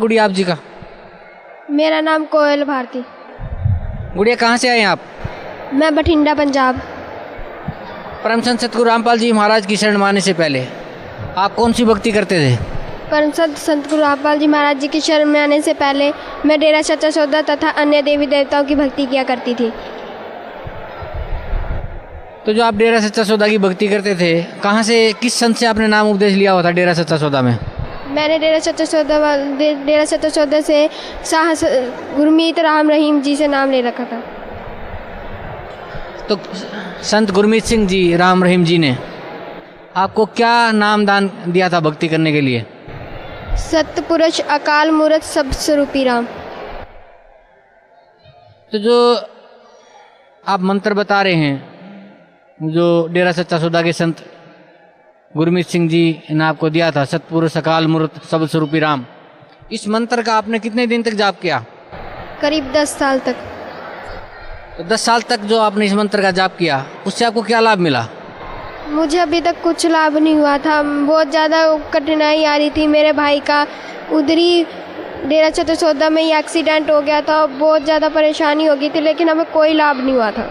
गुड़िया आप जी का? मेरा नाम कोयल भारती। गुड़िया कहाँ से आए हैं आप? मैं बठिंडा पंजाब। परम संत सतगुरु रामपाल जी महाराज की शरण में आने से पहले आप कौन सी भक्ति करते थे? परम संत गुरु रामपाल जी महाराज जी की शरण में आने से पहले मैं डेरा सच्चा सौदा तथा अन्य देवी देवताओं की भक्ति किया करती थी। तो जो आप डेरा सच्चा सौदा की भक्ति करते थे, कहाँ से, किस संत से आपने नाम उपदेश लिया हुआ था डेरा सच्चा सौदा में? मैंने डेरा सच्चा सौदा से शाह गुरमीत राम रहीम जी से नाम ले रखा था। तो संत गुरमीत सिंह जी राम रहीम जी ने आपको क्या नाम दान दिया था भक्ति करने के लिए? सतपुरुष अकाल मूर्त सब स्वरूपी राम। तो जो आप मंत्र बता रहे हैं, जो डेरा सच्चा सौदा के संत गुरमीत सिंह जी ने आपको दिया था, सतपुरुष अकाल मूर्त सब स्वरूपी राम, इस मंत्र का आपने कितने दिन तक जाप किया? करीब 10 साल तक। तो 10 साल तक जो आपने इस मंत्र का जाप किया, उससे आपको क्या लाभ मिला? मुझे अभी तक कुछ लाभ नहीं हुआ था। बहुत ज़्यादा कठिनाई आ रही थी। मेरे भाई का उधरी डेरा सच्चा सौदा में ही एक्सीडेंट हो गया था। बहुत ज़्यादा परेशानी हो गई थी, लेकिन हमें कोई लाभ नहीं हुआ था।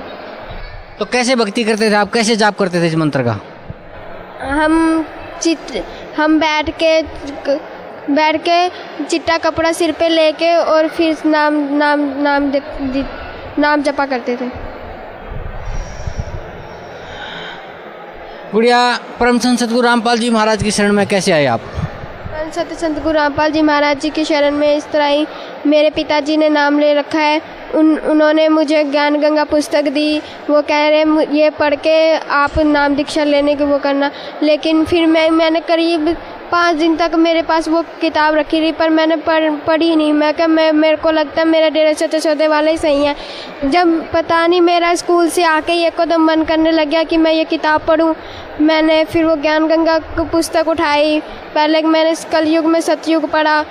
तो कैसे भक्ति करते थे आप, कैसे जाप करते थे इस मंत्र का? हम बैठ के चिट्टा कपड़ा सिर पे लेके और फिर नाम जपा करते थे। गुड़िया, परम संत सतगुरु रामपाल जी महाराज की शरण में कैसे आए आप? परम संत गुरु रामपाल जी महाराज जी की शरण में इस तरह ही मेरे पिताजी ने नाम ले रखा है। उन्होंने मुझे ज्ञान गंगा पुस्तक दी। वो कह रहे ये पढ़ के आप नाम दीक्षा लेने की वो करना। लेकिन फिर मैंने करीब 5 दिन तक मेरे पास वो किताब रखी थी, पर मैंने पढ़ी नहीं। मेरे को लगता है मेरा डेरा सच्चा सौदे वाला ही सही है। जब पता नहीं मेरा स्कूल से आके ही एकदम मन करने लग गया कि मैं ये किताब पढूं, मैंने फिर वो ज्ञान गंगा पुस्तक उठाई। पहले मैंने कलयुग में सतयुग पढ़ा।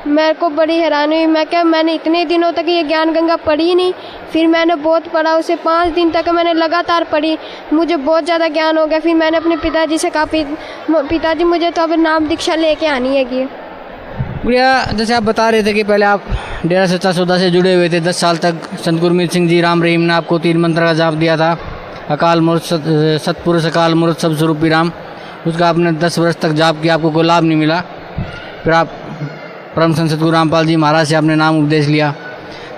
मेरे को बड़ी हैरानी हुई। मैंने इतने दिनों तक ये ज्ञान गंगा पढ़ी नहीं। फिर मैंने बहुत पढ़ा, उसे 5 दिन तक मैंने लगातार पढ़ी। मुझे बहुत ज़्यादा ज्ञान हो गया। फिर मैंने अपने पिताजी से कहा, पिताजी मुझे तो अब नाम दीक्षा लेके आनी है। भैया, जैसे आप बता रहे थे कि पहले आप डेरा सच्चा सौदा से जुड़े हुए थे 10 साल तक। संत गुरमीत सिंह जी राम रहीम ने आपको 3 मंत्र का जाप दिया था, अकाल मूर्त सतपुरुष अकाल मूर्त सब स्वरूपी राम। उसका आपने 10 वर्ष तक जाप किया, आपको कोई लाभ नहीं मिला। फिर आप परम संत सतगुरु रामपाल जी महाराज से आपने नाम उपदेश लिया।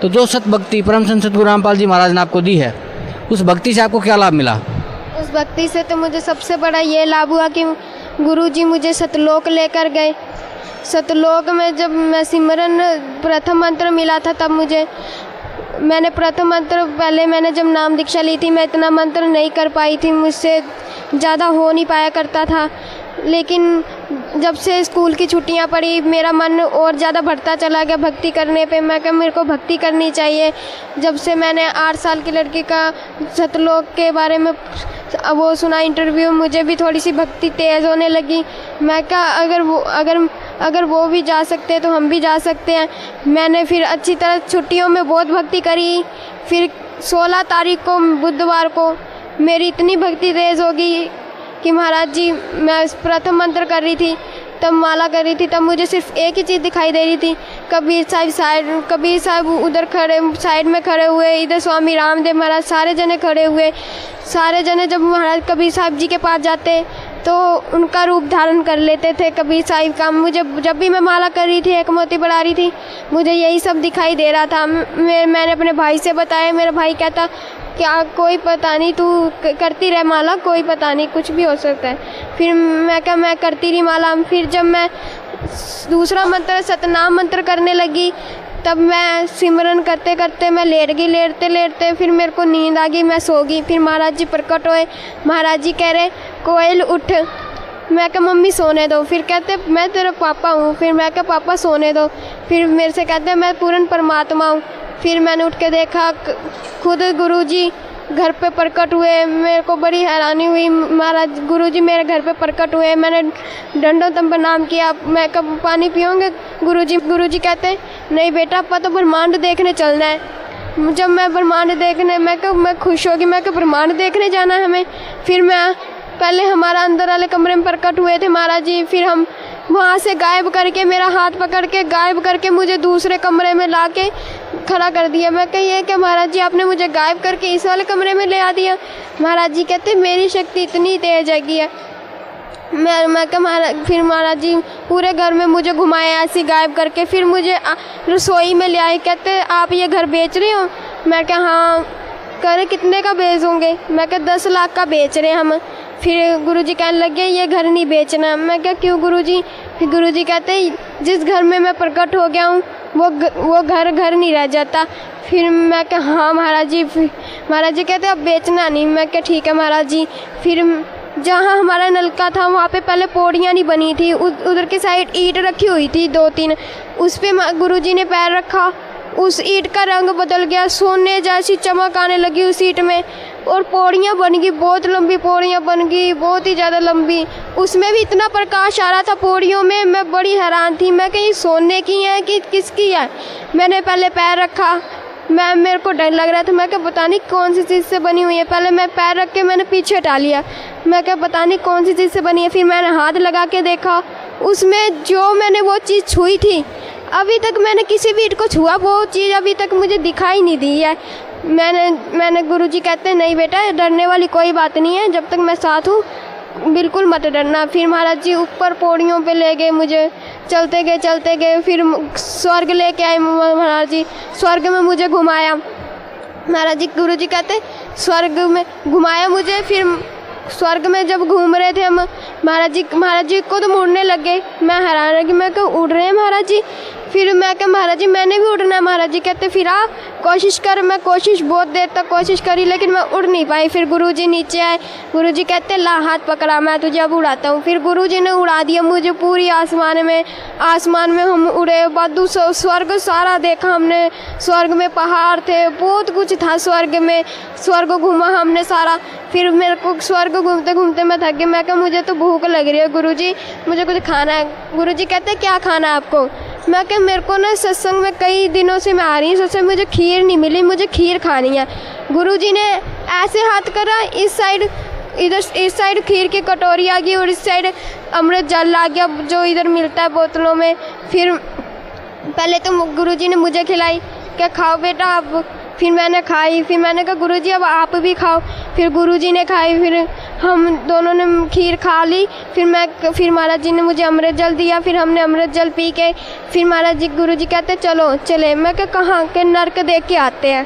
तो जो सत भक्ति परम संत सतगुरु रामपाल जी महाराज ने आपको दी है, उस भक्ति से आपको क्या लाभ मिला? उस भक्ति से तो मुझे सबसे बड़ा ये लाभ हुआ कि गुरुजी मुझे सतलोक लेकर गए। सतलोक में जब मैं सिमरन प्रथम मंत्र मिला था, तब मैंने प्रथम मंत्र पहले मैंने जब नाम दीक्षा ली थी, मैं इतना मंत्र नहीं कर पाई थी, मुझसे ज़्यादा हो नहीं पाया करता था। लेकिन जब से स्कूल की छुट्टियां पड़ी, मेरा मन और ज़्यादा बढ़ता चला गया भक्ति करने पे। मैं कहा मेरे को भक्ति करनी चाहिए। जब से मैंने 8 साल की लड़की का सतलोक के बारे में वो सुना इंटरव्यू, मुझे भी थोड़ी सी भक्ति तेज़ होने लगी। मैं कहा अगर वो भी जा सकते हैं तो हम भी जा सकते हैं। मैंने फिर अच्छी तरह छुट्टियों में बहुत भक्ति करी। फिर 16 तारीख को बुधवार को मेरी इतनी भक्ति तेज़ हो गई कि महाराज जी, मैं प्रथम मंत्र कर रही थी, तब माला कर रही थी, तब मुझे सिर्फ एक ही चीज़ दिखाई दे रही थी। कबीर साहब उधर खड़े साइड में खड़े हुए, इधर स्वामी रामदेव महाराज, सारे जने खड़े हुए। सारे जने जब महाराज कबीर साहब जी के पास जाते तो उनका रूप धारण कर लेते थे कबीर साहिब का। मुझे जब भी मैं माला कर रही थी, एक मोती बढ़ा रही थी, मुझे यही सब दिखाई दे रहा था। मैंने अपने भाई से बताया। मेरा भाई कहता क्या कोई पता नहीं, तू करती रह माला, कोई पता नहीं, कुछ भी हो सकता है। फिर मैं करती रही माला। फिर जब मैं दूसरा मंत्र सतनाम मंत्र करने लगी, तब मैं सिमरन करते करते मैं लेट गई। लेटते फिर मेरे को नींद आ गई, मैं सो गई। फिर महाराज जी प्रकट हुए। महाराज जी कह रहे कोयल उठ। मैं कहा मम्मी सोने दो। फिर कहते मैं तेरा पापा हूँ। फिर मैं कहा पापा सोने दो। फिर मेरे से कहते मैं पूर्ण परमात्मा हूँ। फिर मैंने उठ के देखा, खुद गुरुजी घर पे प्रकट हुए। मेरे को बड़ी हैरानी हुई, महाराज गुरुजी मेरे घर पे प्रकट हुए। मैंने दंडोतम प्रणाम किया। मैं कब पानी पियोगे गुरुजी कहते नहीं बेटा, आपका तो ब्रह्मांड देखने चलना है। जब मैं ब्रह्मांड देखने, मैं खुश होगी। मैं ब्रह्मांड देखने जाना है हमें। फिर मैं पहले हमारा अंदर वाले कमरे में प्रकट हुए थे महाराज जी। फिर हम वहाँ से गायब करके, मेरा हाथ पकड़ के गायब करके मुझे दूसरे कमरे में ला के खड़ा कर दिया। मैं कही है कि महाराज जी आपने मुझे गायब करके इस वाले कमरे में ले आ दिया। महाराज जी कहते मेरी शक्ति इतनी तेज है। मैं कहा फिर महाराज जी पूरे घर में मुझे घुमाए ऐसे गायब करके, फिर मुझे रसोई में ले आए। कहते आप ये घर बेच रहे हो? मैं कहा हाँ। कह कितने का बेचोगे? मैं कहा 10 लाख का बेच रहे हैं हम। फिर गुरुजी कहने लगे ये घर नहीं बेचना। मैं क्या क्यों गुरुजी? फिर गुरुजी कहते जिस घर में मैं प्रकट हो गया हूँ वो घर नहीं रह जाता। फिर मैं कहा हाँ महाराज जी। महाराज जी कहते अब बेचना नहीं। मैं क्या ठीक है महाराज जी। फिर जहाँ हमारा नलका था वहाँ पे पहले पौड़ियाँ नहीं बनी थी, उधर की साइड ईंट रखी हुई थी 2-3, उस पर गुरुजी ने पैर रखा, उस ईंट का रंग बदल गया, सोने जैसी चमक आने लगी उस ईंट में, और पौड़ियाँ बन गई, बहुत लंबी पौड़ियाँ बन गई, बहुत ही ज़्यादा लंबी। उसमें भी इतना प्रकाश आ रहा था पौड़ियों में, मैं बड़ी हैरान थी। मैं कहीं सोने की है कि किसकी है? मैंने पहले पैर रखा, मेरे को डर लग रहा था। मैं क्या पता नहीं कौन सी चीज़ से बनी हुई है। पहले मैं पैर रख के मैंने पीछे हटा लिया। मैं क्या पता नहीं कौन सी चीज़ से बनी है। फिर मैंने हाथ लगा के देखा, उसमें जो मैंने वो चीज़ छुई थी, अभी तक मैंने किसी भी ईंट को छुआ, वो चीज़ अभी तक मुझे दिखाई नहीं दी है। मैंने गुरुजी कहते हैं नहीं बेटा डरने वाली कोई बात नहीं है, जब तक मैं साथ हूँ बिल्कुल मत डरना। फिर महाराज जी ऊपर पौड़ियों पे ले गए मुझे, चलते गए। फिर स्वर्ग लेके आए महाराज जी, स्वर्ग में मुझे घुमाया। महाराज जी गुरुजी कहते स्वर्ग में घुमाया मुझे। फिर स्वर्ग में जब घूम रहे थे हम, महाराज जी को तो मुड़ने लगे। मैं हैरान रही, मैं क्या उड़ रहे हैं महाराज जी? फिर मैं क्या महाराज जी मैंने भी उड़ना है? महाराज जी कहते फिर आ कोशिश कर। मैं कोशिश बहुत देर तक कोशिश करी लेकिन मैं उड़ नहीं पाई। फिर गुरुजी नीचे आए, गुरुजी कहते ला हाथ पकड़ा, मैं तुझे अब उड़ाता हूँ। फिर गुरुजी ने उड़ा दिया मुझे पूरी आसमान में हम उड़े। बादू स्वर्ग सारा देखा हमने, स्वर्ग में पहाड़ थे, बहुत कुछ था स्वर्ग में, स्वर्ग घूमा हमने सारा। फिर मेरे को स्वर्ग घूमते घूमते मैं थक गई। मैं कहा मुझे तो भूख लग रही है गुरुजी, मुझे कुछ खाना है। गुरुजी कहते क्या खाना है आपको? मैं क्या मेरे को ना सत्संग में कई दिनों से मैं आ रही हूँ, सत्संग में मुझे खीर नहीं मिली, मुझे खीर खानी है। गुरुजी ने ऐसे हाथ करा, इस साइड खीर की कटोरी आ गई और इस साइड अमृत जल आ गया जो इधर मिलता है बोतलों में। फिर पहले तो गुरुजी ने मुझे खिलाई, क्या खाओ बेटा आप। फिर मैंने खाई। फिर मैंने कहा गुरुजी अब आप भी खाओ। फिर गुरुजी ने खाई, फिर हम दोनों ने खीर खा ली। फिर महाराज जी ने मुझे अमृत जल दिया। फिर हमने अमृत जल पी के फिर महाराज जी गुरुजी कहते चलो चले। मैं क्या कहाँ के? नर्क देख के आते हैं।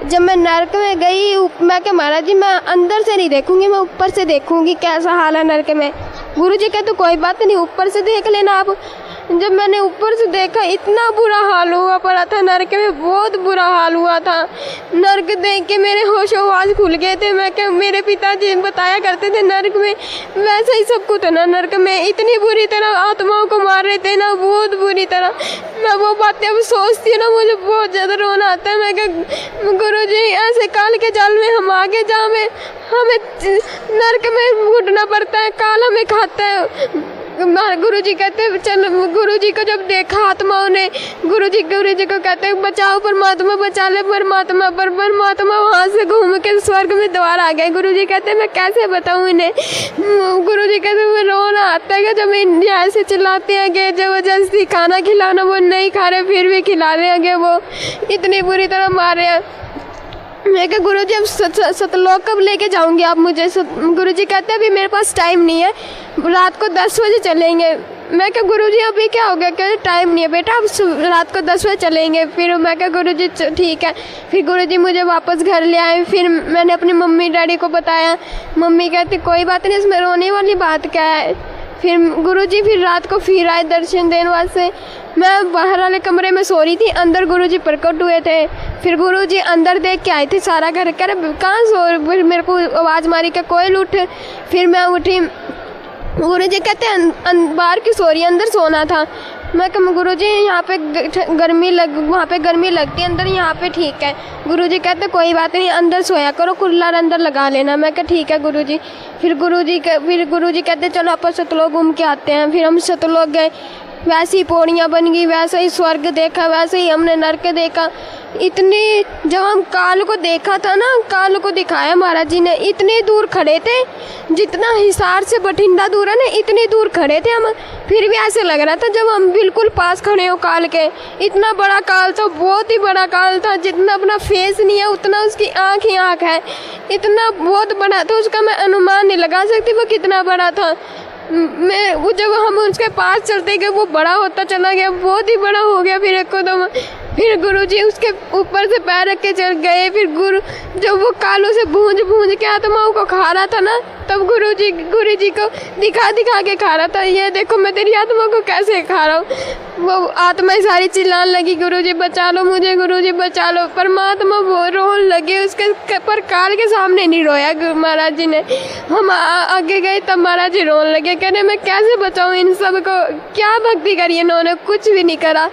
जब मैं नर्क में गई, मैं क्या महाराज जी मैं अंदर से नहीं देखूंगी, मैं ऊपर से देखूंगी कैसा हाल है नर्क में। गुरुजी कहते कोई बात नहीं, ऊपर से देख लेना आप। जब मैंने ऊपर से देखा इतना बुरा हाल हुआ पड़ा था नर्क में, बहुत बुरा हाल हुआ था। नर्क देख के मेरे होश-ओ-हवास खुल गए थे। मैं क्या मेरे पिताजी बताया करते थे नर्क में वैसा ही सब कुछ है ना, नर्क में इतनी बुरी तरह आत्माओं को मार रहे थे ना, बहुत बुरी तरह। मैं वो बातें अब सोचती हूँ ना मुझे बहुत ज़्यादा रोना आता है। मैं क्या गुरुजी ऐसे काल के जाल में हम आगे जहाँ में हमें नर्क में घुटना पड़ता है, काल हमें खाता है। गुरुजी कहते चल, गुरुजी को जब देखा आत्माओं ने, गुरुजी को कहते बचाओ परमात्मा, बचा ले परमात्मा। पर परमात्मा वहाँ से घूम के स्वर्ग में दोबारा आ गए। गुरुजी कहते मैं कैसे बताऊँ इन्हें? गुरुजी कहते वो रोना आता है जब इंडिया ऐसे चिल्लाते हैं कि जबरदस्ती खाना खिलाना, वो नहीं खा रहे फिर भी खिला रहे हैं, वो इतनी बुरी तरह मारे हैं। मैं कहा गुरुजी अब सतलोक कब लेके जाऊंगी आप मुझे? गुरुजी कहते अभी मेरे पास टाइम नहीं है, रात को 10 बजे चलेंगे। मैं कहा गुरुजी अभी क्या हो गया? कहते टाइम नहीं है बेटा, अब रात को 10 बजे चलेंगे। फिर मैं कहा गुरुजी ठीक है। फिर गुरुजी मुझे वापस घर ले आए। फिर मैंने अपनी मम्मी डैडी को बताया। मम्मी कहती कोई बात नहीं, इसमें रोने वाली बात क्या है? फिर गुरुजी फिर रात को फिर आए दर्शन देने वास्ते। मैं बाहर वाले कमरे में सो रही थी, अंदर गुरुजी प्रकट हुए थे। फिर गुरुजी अंदर देख के आए थे सारा घर, कह रहे कहाँ सो? फिर मेरे को आवाज़ मारी कि कोयल उठ। फिर मैं उठी। गुरुजी कहते बाहर की सो रही है, अंदर सोना था। मैं कहा गुरुजी यहाँ पे वहाँ पे गर्मी लगती है, अंदर यहाँ पे ठीक है। गुरुजी कहते कोई बात नहीं, अंदर सोया करो, कूलर अंदर लगा लेना। मैं कहा ठीक है गुरुजी। फिर गुरुजी कहते चलो आप सतलोक घूम के आते हैं। फिर हम सतलोक गए। वैसी पौड़ियाँ बन गई, वैसा ही स्वर्ग देखा, वैसे ही हमने नरक देखा। इतनी जब हम काल को देखा था ना, काल को दिखाया महाराज जी ने, इतनी दूर खड़े थे, जितना हिसार से बठिंडा दूर है ना, इतनी दूर खड़े थे हम, फिर भी ऐसे लग रहा था जब हम बिल्कुल पास खड़े हो काल के। इतना बड़ा काल था, बहुत ही बड़ा काल था, जितना अपना फेस नहीं है उतना उसकी आँख ही आँख है। इतना बहुत बड़ा था, उसका मैं अनुमान नहीं लगा सकती वो कितना बड़ा था। मैं वो जब हम उसके पास चलते गए वो बड़ा होता चला गया, बहुत ही बड़ा हो गया। फिर एकदम फिर गुरुजी उसके ऊपर से पैर रख के चल गए। फिर जब वो कालों से भूंज के आत्माओं को खा रहा था ना, तब गुरुजी को दिखा के खा रहा था, ये देखो मैं तेरी आत्मा को कैसे खा रहा हूँ। वो आत्माएं सारी चिल्लाने लगी, गुरुजी बचा लो मुझे, गुरुजी बचा लो। परमात्मा वो रोने लगे, उसके पर काल के सामने नहीं रोया महाराज जी ने। हम आगे गए तब महाराज जी रोने लगे, कहने मैं कैसे बचाऊँ इन सब को, क्या भक्ति करी इन्होंने, कुछ भी नहीं करा।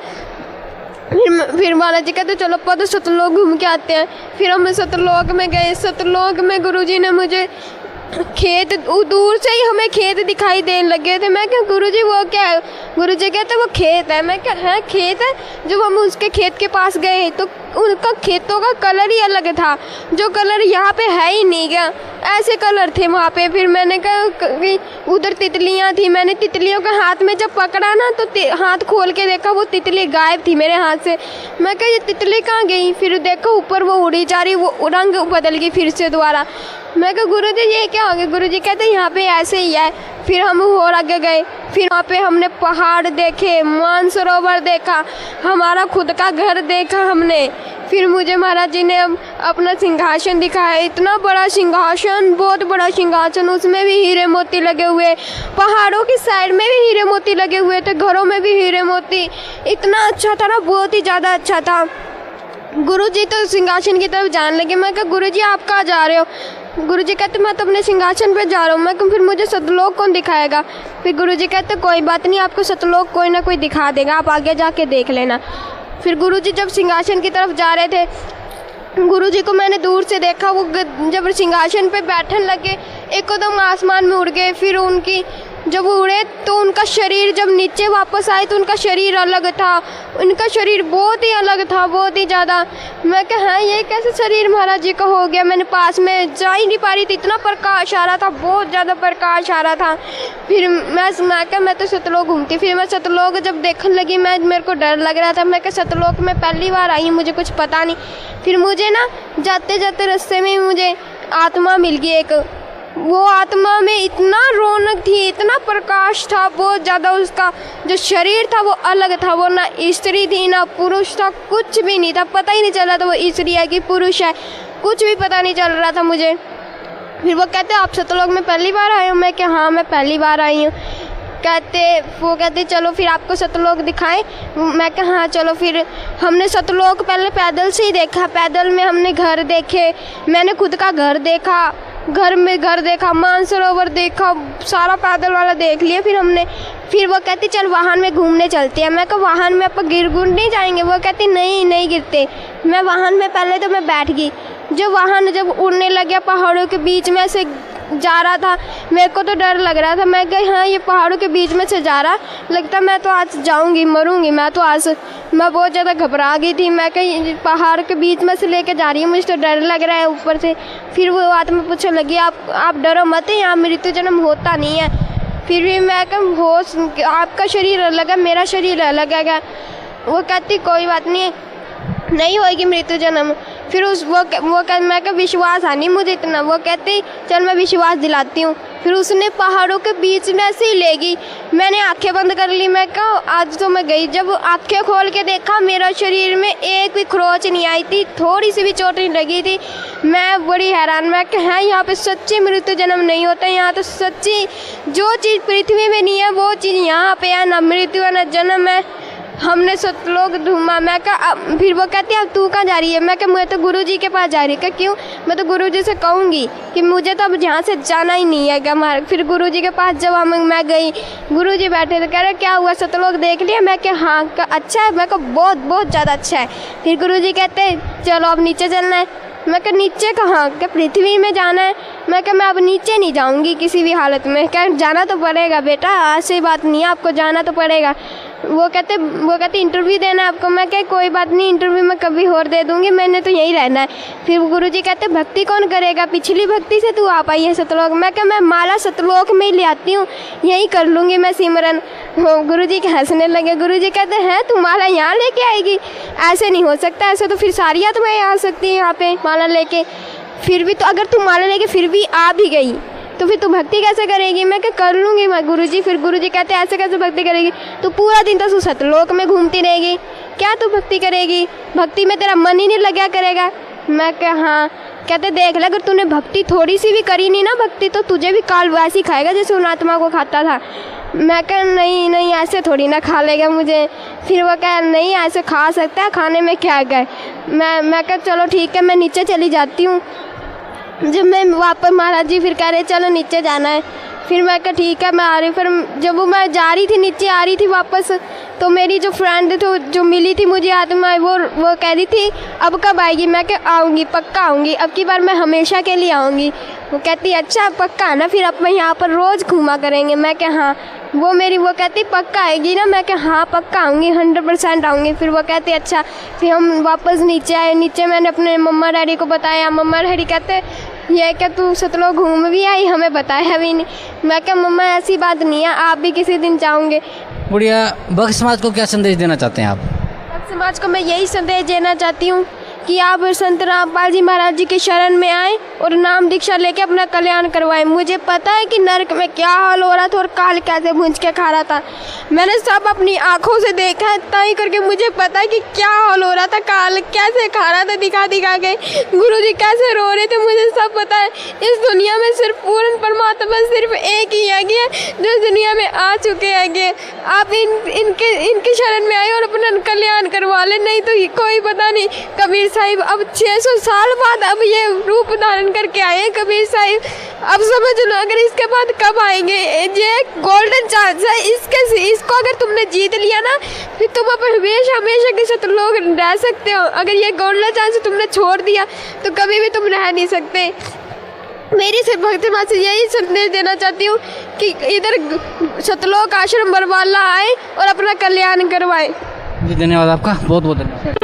फिर महाराज जी कहते चलो पद सतलोक घूम के आते हैं। फिर हम सतलोक में गए। सतलोक में गुरुजी ने मुझे खेत, दूर से ही हमें खेत दिखाई देने लगे थे। मैं क्या गुरुजी वो क्या है? गुरुजी कहते वो खेत है। मैं क्या है खेत है? जब हम उसके खेत के पास गए तो उनका खेतों का कलर ही अलग था, जो कलर यहाँ पे है ही नहीं क्या, ऐसे कलर थे वहाँ पे। फिर मैंने कहा उधर तितलियाँ थी, मैंने तितलियों के हाथ में जब पकड़ा ना तो हाथ खोल के देखा वो तितली गायब थी मेरे हाथ से। मैं कहा ये तितली कहाँ गई? फिर देखो ऊपर वो उड़ी जा रही, वो रंग बदल गई फिर से दोबारा। मैं कहा गुरुजी ये क्या हो गया? गुरुजी कहते यहाँ पे ऐसे ही है। फिर हम और आगे गए, फिर वहाँ पे हमने पहाड़ देखे, मानसरोवर देखा, हमारा खुद का घर देखा हमने। फिर मुझे महाराज जी ने अपना सिंहासन दिखाया, इतना बड़ा सिंहासन, बहुत बड़ा सिंहासन, उसमें भी हीरे मोती लगे हुए, पहाड़ों की साइड में भी हीरे मोती लगे हुए थे, घरों में भी हीरे मोती। इतना अच्छा था ना, बहुत ही ज़्यादा अच्छा था। गुरुजी तो सिंहासन की तरफ जाने लगे। मैं कहा गुरुजी आप कहाँ जा रहे हो? गुरुजी कहते मैं तो अपने सिंहासन पे जा रहा हूँ। मैं फिर मुझे सतलोक कौन दिखाएगा? फिर गुरुजी कहते कोई बात नहीं, आपको सतलोक कोई ना कोई दिखा देगा, आप आगे जाके देख लेना। फिर गुरुजी जब सिंहासन की तरफ जा रहे थे, गुरुजी को मैंने दूर से देखा, वो जब सिंहासन पे बैठने लगे एकदम आसमान में उड़ गए। फिर उनकी जब वो उड़े तो उनका शरीर जब नीचे वापस आए तो उनका शरीर अलग था, उनका शरीर बहुत ही अलग था, बहुत ही ज़्यादा। मैं कहा हाँ ये कैसे शरीर महाराज जी का हो गया? मैंने पास में जा ही नहीं पा रही थी, इतना प्रकाश आ रहा था, बहुत ज़्यादा प्रकाश आ रहा था। फिर मैं तो सतलोक घूमती, फिर मैं सतलोक जब देखने लगी, मेरे को डर लग रहा था। मैं क्या सतलोक में पहली बार आई हूँ, मुझे कुछ पता नहीं। फिर मुझे ना जाते जाते रास्ते में मुझे आत्मा मिल गई एक। वो आत्मा में इतना रौनक थी, इतना प्रकाश था बहुत ज़्यादा, उसका जो शरीर था वो अलग था, वो ना स्त्री थी ना पुरुष था, कुछ भी नहीं था, पता ही नहीं चल रहा था वो स्त्री है कि पुरुष है, कुछ भी पता नहीं चल रहा था मुझे। फिर वो कहते आप सतलोक में पहली बार आए हो? मैं क्या हाँ मैं पहली बार आई हूँ। वो कहते चलो फिर आपको सतलोक दिखाएं। मैं कहा हाँ चलो। फिर हमने सतलोक पहले पैदल से ही देखा, पैदल में हमने घर देखे, मैंने खुद का घर देखा, घर देखा, मानसरोवर देखा, सारा पैदल वाला देख लिया। फिर वो कहती चल वाहन में घूमने चलते हैं। मैं कहा वाहन में आप गिर नहीं जाएंगे? वो कहती नहीं गिरते। मैं वाहन में पहले तो मैं बैठ गई, जो वाहन जब उड़ने लगे पहाड़ों के बीच में से जा रहा था, मेरे को तो डर लग रहा था। मैं कही हाँ ये पहाड़ों के बीच में से जा रहा, लगता मैं तो आज जाऊंगी, मरूंगी मैं तो आज। मैं बहुत ज़्यादा घबरा गई थी। मैं कहीं पहाड़ के बीच में से लेके जा रही हूँ, मुझे तो डर लग रहा है ऊपर से। फिर वो आत्मा पूछने लगी आप डरो मत, यहाँ मृत्यु जन्म होता नहीं है। फिर भी मैं कहा होश, आपका शरीर अलग है, मेरा शरीर अलग है। वो कहती कोई बात नहीं होगी मृत्यु जन्म। फिर मैं क्या विश्वास आनी मुझे इतना। वो कहते चल मैं विश्वास दिलाती हूँ। फिर उसने पहाड़ों के बीच में ऐसे ही ले गई, मैंने आंखें बंद कर ली। मैं कहा आज तो मैं गई। जब आंखें खोल के देखा मेरा शरीर में एक भी खरोच नहीं आई थी, थोड़ी सी भी चोट नहीं लगी थी। मैं बड़ी हैरान। मैं कहा यहाँ पे सच्ची मृत्यु जन्म नहीं होता, यहाँ तो सच्ची जो चीज़ पृथ्वी में नहीं है वो चीज़ यहाँ पे है, ना मृत्यु है ना जन्म है। हमने सतलोक ढूंढा। मैं कहा फिर वो कहती है अब तू कहाँ जा रही है? मैं कहा मैं तो गुरुजी के पास जा रही है। क्यों? मैं तो गुरुजी से कहूँगी कि मुझे तो अब यहाँ से जाना ही नहीं है। फिर गुरुजी के पास जब मैं गई, गुरुजी बैठे थे, कह रहे क्या हुआ सतलोक देख लिया? मैं क्या हाँ अच्छा है। मैं कहा बहुत ज़्यादा अच्छा है। फिर गुरुजी कहते चलो अब नीचे चलना है। मैं कहा नीचे कहाँ? क्या पृथ्वी में जाना है? मैं कहा मैं अब नीचे नहीं जाऊँगी किसी भी हालत में। क्या जाना तो पड़ेगा बेटा, ऐसी बात नहीं है, आपको जाना तो पड़ेगा। वो कहते इंटरव्यू देना है आपको। मैं कहा कोई बात नहीं, इंटरव्यू मैं कभी और दे दूँगी, मैंने तो यहीं रहना है। फिर गुरुजी कहते भक्ति कौन करेगा, पिछली भक्ति से तू आ पाई है सतलोक। मैं कहा मैं माला सतलोक में ही ले आती हूँ, यहीं कर लूँगी मैं सिमरन। गुरुजी के हंसने लगे। गुरुजी कहते हैं तू माला यहाँ लेके आएगी, ऐसे नहीं हो सकता, ऐसे तो फिर सारी आत्माएं आ सकती है यहाँ पे माला लेके। फिर भी तो अगर तू माला लेके फिर भी आ भी गई तो फिर तू भक्ति कैसे करेगी। मैं क्या कर लूँगी मैं गुरुजी। फिर गुरुजी कहते ऐसे कैसे भक्ति करेगी, तू पूरा दिन तो तू सतलोक में घूमती रहेगी, क्या तू भक्ति करेगी, भक्ति में तेरा मन ही नहीं लगा करेगा। मैं क्या हाँ। कहते देख ले अगर तूने भक्ति थोड़ी सी भी करी नहीं ना भक्ति, तो तुझे भी काल वैसे ही खाएगा जैसे उन आत्मा को खाता था। मैं कहा नहीं नहीं ऐसे थोड़ी ना खा लेगा मुझे। फिर वो कहा नहीं ऐसे खा सकता है, खाने में क्या गए। मैं कहा चलो ठीक है, मैं नीचे चली जाती हूँ। जब मैं वापस महाराज जी फिर कह रहे चलो नीचे जाना है, फिर मैं कहा ठीक है मैं आ रही हूँ। फिर जब वो मैं जा रही थी नीचे आ रही थी वापस, तो मेरी जो फ्रेंड थी जो मिली थी मुझे आत्मा, वो कह रही थी अब कब आएगी। मैं कहा आऊँगी, पक्का आऊँगी, अब की बार मैं हमेशा के लिए आऊँगी। वो कहती अच्छा पक्का है ना, फिर अब मैं यहाँ पर रोज़ घूमा करेंगे। मैं कहा हाँ। वो कहती पक्का आएगी ना। मैं कहा हाँ पक्का आऊँगी, 100% आऊँगी। फिर वो कहती अच्छा। फिर हम वापस नीचे आए। नीचे मैंने अपने मम्मा डैडी को बताया। मम्मा डैडी कहते ये क्या तू सतलोक घूम भी आई, हमें बताया भी नहीं। मैं क्या मम्मा ऐसी बात नहीं है, आप भी किसी दिन जाओगे। बढ़िया। भक्त समाज को क्या संदेश देना चाहते हैं आप? भक्त समाज को मैं यही संदेश देना चाहती हूँ कि आप संत रामपाल जी महाराज जी के शरण में आएँ और नाम दीक्षा लेके अपना कल्याण करवाएं। मुझे पता है कि नरक में क्या हाल हो रहा था और काल कैसे भूंज के खा रहा था। मैंने सब अपनी आंखों से देखा है, ताई करके मुझे पता है कि क्या हाल हो रहा था, काल कैसे खा रहा था दिखा दिखा के, गुरुजी कैसे रो रहे थे, मुझे सब पता है। इस दुनिया में सिर्फ पूर्ण परमात्मा सिर्फ एक ही है जो दुनिया में आ चुके हैं। आप इनके शरण में आए और अपना कल्याण करवा लें, नहीं तो कोई पता नहीं। कबीर साहिब अब 600 साल बाद अब ये रूप धारण करके आए हैं कबीर साहिब। अब समझ लो अगर इसके बाद कब आएंगे। ये गोल्डन चांस है, इसको अगर तुमने जीत लिया ना, फिर तुम अब हमेशा हमेशा के साथ लोग रह सकते हो। अगर ये गोल्डन चांस तुमने छोड़ दिया तो कभी भी तुम रह नहीं सकते। मेरी सिर्फ भक्ति माँ से यही संदेश देना चाहती हूँ कि इधर सतलोक आश्रम बरवाला आए और अपना कल्याण करवाए। जी धन्यवाद आपका, बहुत बहुत धन्यवाद।